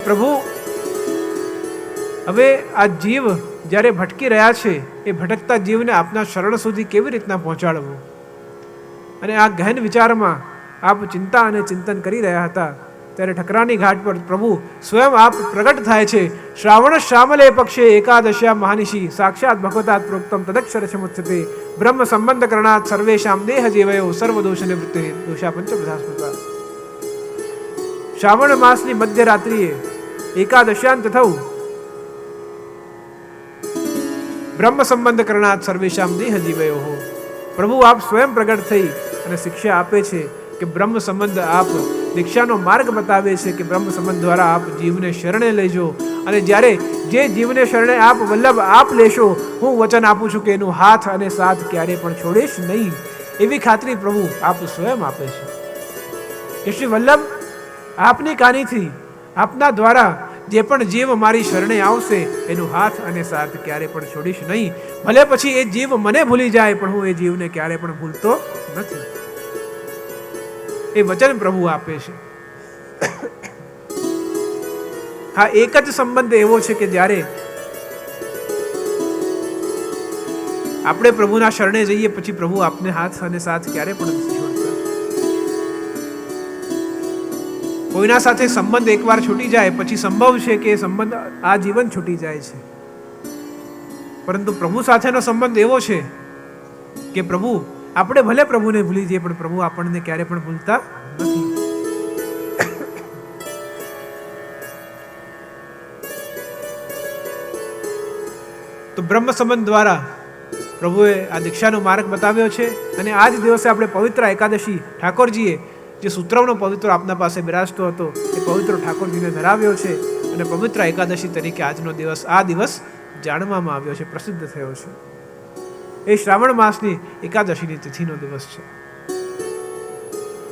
પ્રભુ હવે આ જીવ જ્યારે ભટકી રહ્યા છે એ ભટકતા જીવને આપના શરણ સુધી કેવી રીતના પહોંચાડવું, અને આ ગહન વિચારમાં આપ ચિંતા અને ચિંતન કરી રહ્યા હતા ત્યારે ઠકરાની ઘાટ પર પ્રભુ સ્વયં આપ પ્રગટ થાય છે. શ્રાવણ શ્યામલે પક્ષે એકાદશ્યા મહાનિશી સાક્ષાત ભગવતાત પ્રોક્તમ તદક્ષર સમુચ્યતે બ્રહ્મ સંબંધ કરણાત સર્વેશામ દેહ જીવયો સર્વદોષ નિવૃત્તે દોષા પંચપ્રધાસ્મૃતા. શ્રાવણ માસની મધ્યરાત્રિએ એકાદશ્યાંત થવું બ્રહ્મ સંબંધ કરણાત સર્વેશામ દેહ જીવયો હો. પ્રભુ આપ સ્વયં પ્રગટ થઈ અને શિક્ષા આપે છે કે બ્રહ્મ સંબંધ આપ દીક્ષાનો માર્ગ બતાવે છે કે બ્રહ્મ સંબંધ દ્વારા આપ જીવને શરણે લેજો, અને જ્યારે જે જીવને શરણે આપ વલ્લભ આપ લેશો, હું વચન આપું છું કે એનું હાથ અને સાથ ક્યારે પણ છોડીશ નહીં. એવી ખાતરી પ્રભુ આપ સ્વયં આપે છે કે શ્રી વલ્લભ આપની કાનીથી આપના દ્વારા જે પણ જીવ મારી શરણે આવશે એનું હાથ અને સાથ ક્યારે પણ છોડીશ નહીં. ભલે પછી એ જીવ મને ભૂલી જાય પણ હું એ જીવને ક્યારે પણ ભૂલતો નથી. એ વચન પ્રભુ આપે છે. હા, એક જ સંબંધ એવો છે કે જ્યારે આપણે પ્રભુના શરણે જઈએ પછી પ્રભુ આપને હાથ અને સાથ ક્યારે પણ નથી છોડતા. કોઈના સાથે સંબંધ એકવાર છૂટી જાય પછી સંભવ છે કે સંબંધ આ જીવન છૂટી જાય છે, પરંતુ પ્રભુ સાથેનો સંબંધ એવો છે કે પ્રભુ આપણે ભલે પ્રભુને ભૂલી જઈએ પણ પ્રભુ આપણને ક્યારે પણ ભૂલતા નથી. તો બ્રહ્મ સંબંધ દ્વારા પ્રભુએ આ દીક્ષાનો માર્ગ બતાવ્યો છે, અને આ જ દિવસે આપણે પવિત્ર એકાદશી ઠાકોરજીએ જે સૂત્રનો પવિત્ર આપના પાસે બિરાજતો હતો એ પવિત્ર ઠાકોરજીને ધરાવ્યો છે, અને પવિત્ર એકાદશી તરીકે આજનો દિવસ આ દિવસ જાણવામાં આવ્યો છે, પ્રસિદ્ધ થયો છે. એ શ્રાવણ માસની એકાદશીની તિથિનો દિવસ છે.